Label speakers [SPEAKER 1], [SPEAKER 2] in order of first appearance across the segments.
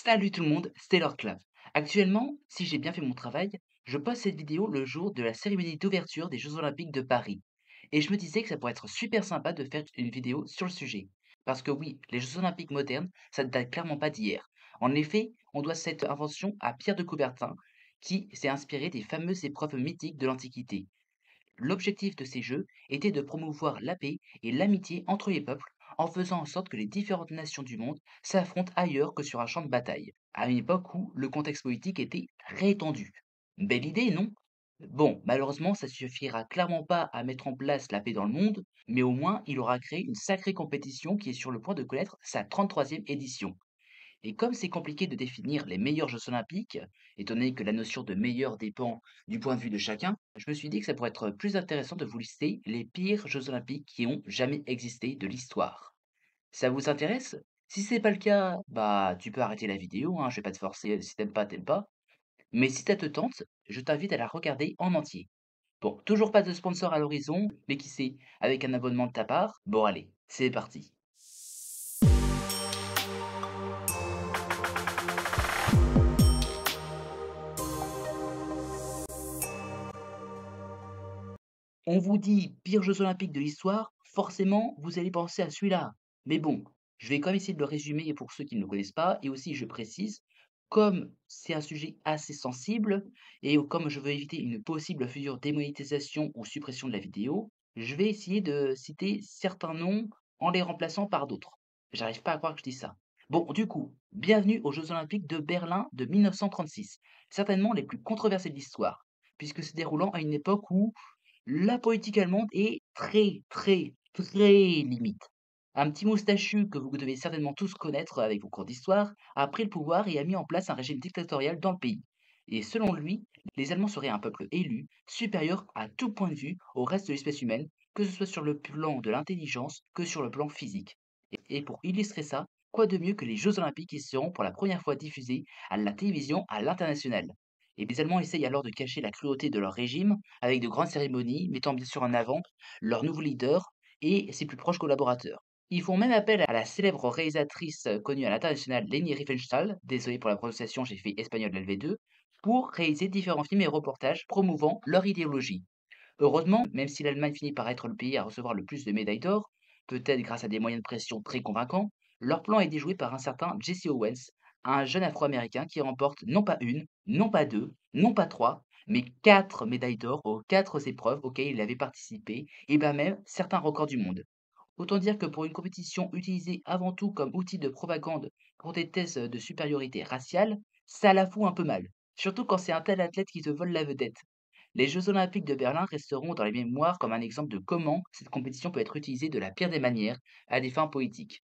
[SPEAKER 1] Salut tout le monde, c'est Lord Clav. Actuellement, si j'ai bien fait mon travail, je poste cette vidéo le jour de la cérémonie d'ouverture des Jeux Olympiques de Paris. Et je me disais que ça pourrait être super sympa de faire une vidéo sur le sujet. Parce que oui, les Jeux Olympiques modernes, ça ne date clairement pas d'hier. En effet, on doit cette invention à Pierre de Coubertin, qui s'est inspiré des fameuses épreuves mythiques de l'Antiquité. L'objectif de ces jeux était de promouvoir la paix et l'amitié entre les peuples en faisant en sorte que les différentes nations du monde s'affrontent ailleurs que sur un champ de bataille, à une époque où le contexte politique était très tendu. Belle idée, non? Bon, malheureusement, ça suffira clairement pas à mettre en place la paix dans le monde, mais au moins il aura créé une sacrée compétition qui est sur le point de connaître sa 33e édition. Et comme c'est compliqué de définir les meilleurs Jeux olympiques, étant donné que la notion de meilleur dépend du point de vue de chacun, je me suis dit que ça pourrait être plus intéressant de vous lister les pires Jeux olympiques qui ont jamais existé de l'histoire. Ça vous intéresse? Si c'est pas le cas, bah tu peux arrêter la vidéo, hein, je vais pas te forcer, si t'aimes pas, t'aimes pas. Mais si ça te tente, je t'invite à la regarder en entier. Bon, toujours pas de sponsor à l'horizon, mais qui sait, avec un abonnement de ta part, bon allez, c'est parti. On vous dit pire Jeux olympiques de l'histoire, forcément, vous allez penser à celui-là. Mais bon, je vais quand même essayer de le résumer pour ceux qui ne le connaissent pas. Et aussi, je précise, comme c'est un sujet assez sensible et comme je veux éviter une possible future démonétisation ou suppression de la vidéo, je vais essayer de citer certains noms en les remplaçant par d'autres. J'arrive pas à croire que je dis ça. Bon, du coup, bienvenue aux Jeux olympiques de Berlin de 1936, certainement les plus controversés de l'histoire, puisque se déroulant à une époque où la politique allemande est très, très, très limite. Un petit moustachu que vous devez certainement tous connaître avec vos cours d'histoire a pris le pouvoir et a mis en place un régime dictatorial dans le pays. Et selon lui, les Allemands seraient un peuple élu, supérieur à tout point de vue au reste de l'espèce humaine, que ce soit sur le plan de l'intelligence que sur le plan physique. Et pour illustrer ça, quoi de mieux que les Jeux Olympiques qui seront pour la première fois diffusés à la télévision à l'international. Et les Allemands essayent alors de cacher la cruauté de leur régime avec de grandes cérémonies mettant bien sûr en avant leur nouveau leader et ses plus proches collaborateurs. Ils font même appel à la célèbre réalisatrice connue à l'international Leni Riefenstahl, désolé pour la prononciation, j'ai fait espagnol LV2, pour réaliser différents films et reportages promouvant leur idéologie. Heureusement, même si l'Allemagne finit par être le pays à recevoir le plus de médailles d'or, peut-être grâce à des moyens de pression très convaincants, leur plan est déjoué par un certain Jesse Owens, un jeune Afro-Américain qui remporte non pas une, non pas deux, non pas trois, mais quatre médailles d'or aux quatre épreuves auxquelles il avait participé, et bien même certains records du monde. Autant dire que pour une compétition utilisée avant tout comme outil de propagande pour des thèses de supériorité raciale, ça la fout un peu mal. Surtout quand c'est un tel athlète qui se vole la vedette. Les Jeux olympiques de Berlin resteront dans les mémoires comme un exemple de comment cette compétition peut être utilisée de la pire des manières à des fins politiques.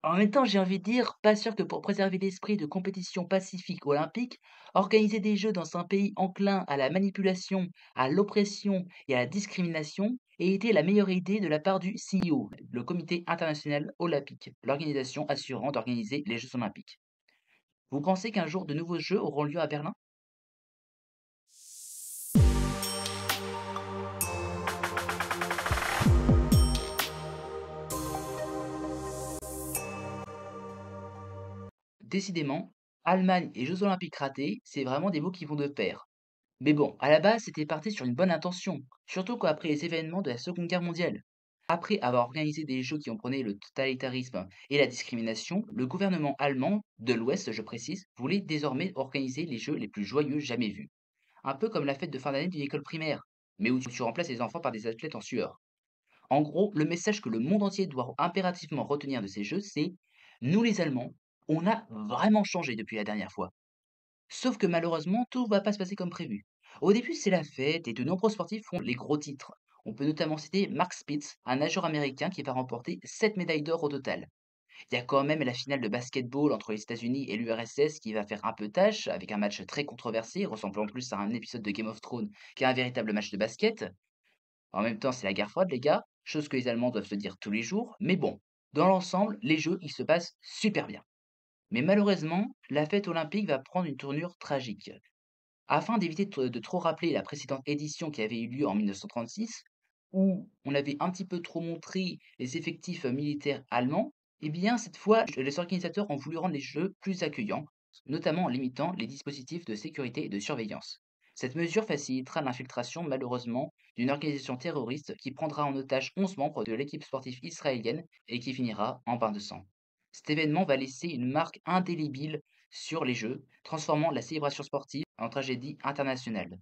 [SPEAKER 1] En même temps, j'ai envie de dire, pas sûr que pour préserver l'esprit de compétition pacifique olympique, organiser des Jeux dans un pays enclin à la manipulation, à l'oppression et à la discrimination ait été la meilleure idée de la part du CIO, le Comité international olympique, l'organisation assurant d'organiser les Jeux olympiques. Vous pensez qu'un jour de nouveaux Jeux auront lieu à Berlin? Décidément, Allemagne et Jeux olympiques ratés, c'est vraiment des mots qui vont de pair. Mais bon, à la base, c'était parti sur une bonne intention, surtout qu'après les événements de la Seconde Guerre mondiale. Après avoir organisé des jeux qui ont prôné le totalitarisme et la discrimination, le gouvernement allemand, de l'Ouest je précise, voulait désormais organiser les jeux les plus joyeux jamais vus. Un peu comme la fête de fin d'année d'une école primaire, mais où tu remplaces les enfants par des athlètes en sueur. En gros, le message que le monde entier doit impérativement retenir de ces jeux, c'est: nous les Allemands, on a vraiment changé depuis la dernière fois. Sauf que malheureusement, tout va pas se passer comme prévu. Au début, c'est la fête et de nombreux sportifs font les gros titres. On peut notamment citer Mark Spitz, un nageur américain qui va remporter 7 médailles d'or au total. Il y a quand même la finale de basketball entre les États-Unis et l'URSS qui va faire un peu tâche, avec un match très controversé, ressemblant plus à un épisode de Game of Thrones qu'à un véritable match de basket. En même temps, c'est la guerre froide, les gars, chose que les Allemands doivent se dire tous les jours, mais bon, dans l'ensemble, les jeux, ils se passent super bien. Mais malheureusement, la fête olympique va prendre une tournure tragique. Afin d'éviter de trop rappeler la précédente édition qui avait eu lieu en 1936, où on avait un petit peu trop montré les effectifs militaires allemands, Eh bien, cette fois, les organisateurs ont voulu rendre les jeux plus accueillants, notamment en limitant les dispositifs de sécurité et de surveillance. Cette mesure facilitera l'infiltration, malheureusement, d'une organisation terroriste qui prendra en otage 11 membres de l'équipe sportive israélienne et qui finira en bain de sang. Cet événement va laisser une marque indélébile sur les Jeux, transformant la célébration sportive en tragédie internationale.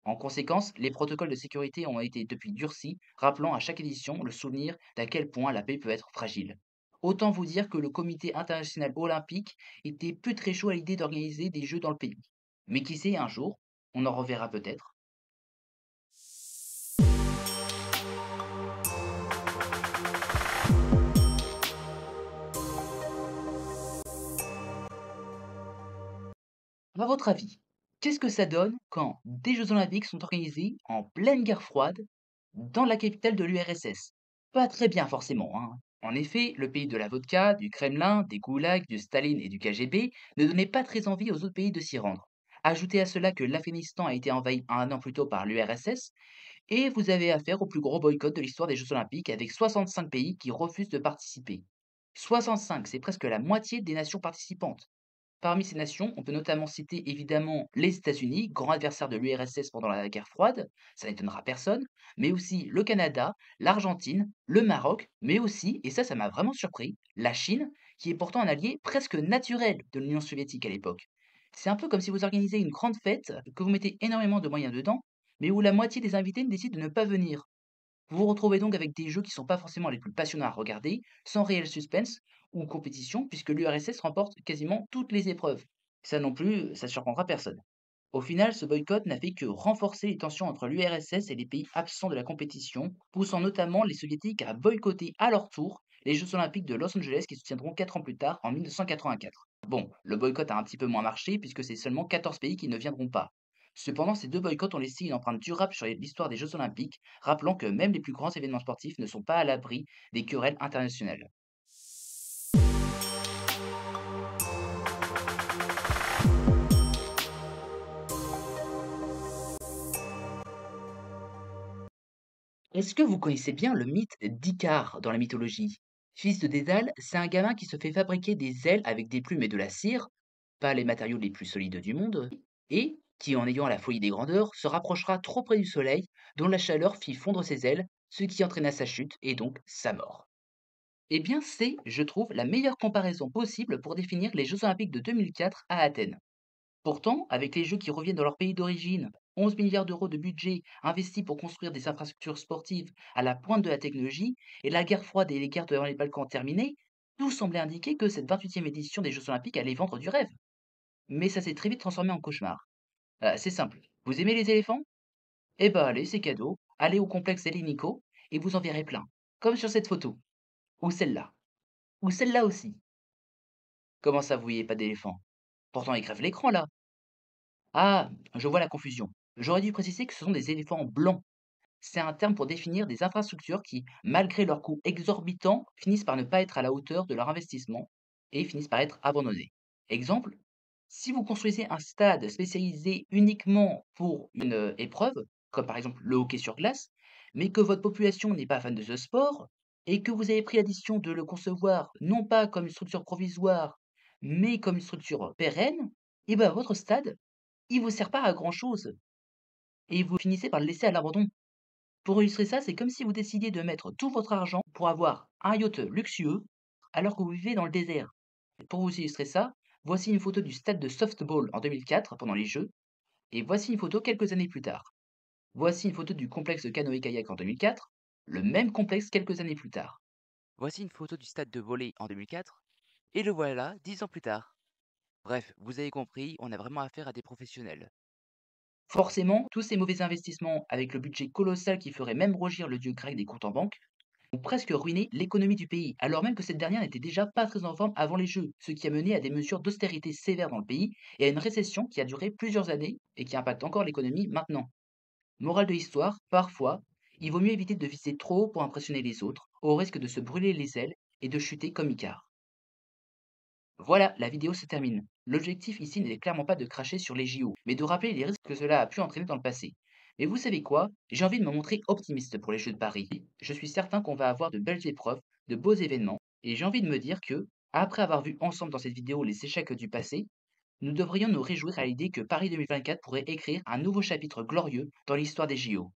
[SPEAKER 1] En conséquence, les protocoles de sécurité ont été depuis durcis, rappelant à chaque édition le souvenir d'à quel point la paix peut être fragile. Autant vous dire que le comité international olympique était peu très chaud à l'idée d'organiser des jeux dans le pays. Mais qui sait, un jour, on en reverra peut-être. À votre avis, qu'est-ce que ça donne quand des Jeux olympiques sont organisés en pleine guerre froide dans la capitale de l'URSS? Pas très bien forcément, hein. En effet, le pays de la vodka, du Kremlin, des goulags, de Staline et du KGB ne donnait pas très envie aux autres pays de s'y rendre. Ajoutez à cela que l'Afghanistan a été envahi un an plus tôt par l'URSS et vous avez affaire au plus gros boycott de l'histoire des Jeux olympiques avec 65 pays qui refusent de participer. 65, c'est presque la moitié des nations participantes. Parmi ces nations, on peut notamment citer évidemment les États-Unis, grand adversaire de l'URSS pendant la guerre froide, ça n'étonnera personne, mais aussi le Canada, l'Argentine, le Maroc, mais aussi, et ça m'a vraiment surpris, la Chine, qui est pourtant un allié presque naturel de l'Union soviétique à l'époque. C'est un peu comme si vous organisez une grande fête, que vous mettez énormément de moyens dedans, mais où la moitié des invités décident de ne pas venir. Vous vous retrouvez donc avec des jeux qui sont pas forcément les plus passionnants à regarder, sans réel suspense ou compétition, puisque l'URSS remporte quasiment toutes les épreuves. Ça non plus, ça surprendra personne. Au final, ce boycott n'a fait que renforcer les tensions entre l'URSS et les pays absents de la compétition, poussant notamment les soviétiques à boycotter à leur tour les Jeux olympiques de Los Angeles qui se tiendront 4 ans plus tard, en 1984. Bon, le boycott a un petit peu moins marché puisque c'est seulement 14 pays qui ne viendront pas. Cependant, ces deux boycotts ont laissé une empreinte durable sur l'histoire des Jeux olympiques, rappelant que même les plus grands événements sportifs ne sont pas à l'abri des querelles internationales. Est-ce que vous connaissez bien le mythe d'Icare dans la mythologie? Fils de Dédale, c'est un gamin qui se fait fabriquer des ailes avec des plumes et de la cire, pas les matériaux les plus solides du monde, et qui, en ayant la folie des grandeurs, se rapprochera trop près du soleil, dont la chaleur fit fondre ses ailes, ce qui entraîna sa chute et donc sa mort. Eh bien, c'est, je trouve, la meilleure comparaison possible pour définir les Jeux olympiques de 2004 à Athènes. Pourtant, avec les Jeux qui reviennent dans leur pays d'origine, 11 milliards d'euros de budget investis pour construire des infrastructures sportives à la pointe de la technologie, et la guerre froide et les guerres dans les Balkans terminées, tout semblait indiquer que cette 28e édition des Jeux olympiques allait vendre du rêve. Mais ça s'est très vite transformé en cauchemar. C'est simple. Vous aimez les éléphants? Eh ben allez, c'est cadeau. Allez au complexe Helinico et vous en verrez plein. Comme sur cette photo. Ou celle-là. Ou celle-là aussi. Comment ça, vous voyez pas d'éléphant? Pourtant, ils crèvent l'écran là. Ah, je vois la confusion. J'aurais dû préciser que ce sont des éléphants blancs. C'est un terme pour définir des infrastructures qui, malgré leur coût exorbitant, finissent par ne pas être à la hauteur de leur investissement et finissent par être abandonnées. Exemple, si vous construisez un stade spécialisé uniquement pour une épreuve, comme par exemple le hockey sur glace, mais que votre population n'est pas fan de ce sport, et que vous avez pris l'addition de le concevoir non pas comme une structure provisoire, mais comme une structure pérenne, et ben votre stade, il vous sert pas à grand chose, et vous finissez par le laisser à l'abandon. Pour illustrer ça, c'est comme si vous décidiez de mettre tout votre argent pour avoir un yacht luxueux alors que vous vivez dans le désert. Pour vous illustrer ça, voici une photo du stade de softball en 2004 pendant les Jeux, et voici une photo quelques années plus tard. Voici une photo du complexe de canoë-kayak en 2004, le même complexe quelques années plus tard.
[SPEAKER 2] Voici une photo du stade de volley en 2004, et le voilà 10 ans plus tard. Bref, vous avez compris, on a vraiment affaire à des professionnels.
[SPEAKER 1] Forcément, tous ces mauvais investissements, avec le budget colossal qui ferait même rougir le dieu grec des comptes en banque, ont presque ruiné l'économie du pays, alors même que cette dernière n'était déjà pas très en forme avant les Jeux, ce qui a mené à des mesures d'austérité sévères dans le pays et à une récession qui a duré plusieurs années et qui impacte encore l'économie maintenant. Morale de l'histoire, parfois, il vaut mieux éviter de viser trop haut pour impressionner les autres, au risque de se brûler les ailes et de chuter comme Icare. Voilà, la vidéo se termine. L'objectif ici n'est clairement pas de cracher sur les JO, mais de rappeler les risques que cela a pu entraîner dans le passé. Mais vous savez quoi? J'ai envie de me montrer optimiste pour les Jeux de Paris. Je suis certain qu'on va avoir de belles épreuves, de beaux événements, Et j'ai envie de me dire que, après avoir vu ensemble dans cette vidéo les échecs du passé, nous devrions nous réjouir à l'idée que Paris 2024 pourrait écrire un nouveau chapitre glorieux dans l'histoire des JO.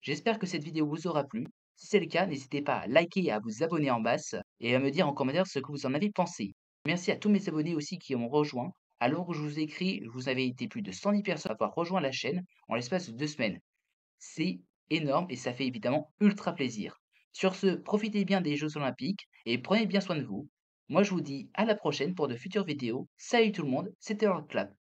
[SPEAKER 1] J'espère que cette vidéo vous aura plu. Si c'est le cas, n'hésitez pas à liker et à vous abonner en basse et à me dire en commentaire ce que vous en avez pensé. Merci à tous mes abonnés aussi qui ont rejoint. À l'heure où je vous écris, vous avez été plus de 110 personnes à avoir rejoint la chaîne en l'espace de 2 semaines. C'est énorme et ça fait évidemment ultra plaisir. Sur ce, profitez bien des Jeux Olympiques et prenez bien soin de vous. Moi, je vous dis à la prochaine pour de futures vidéos. Salut tout le monde, c'était Clap.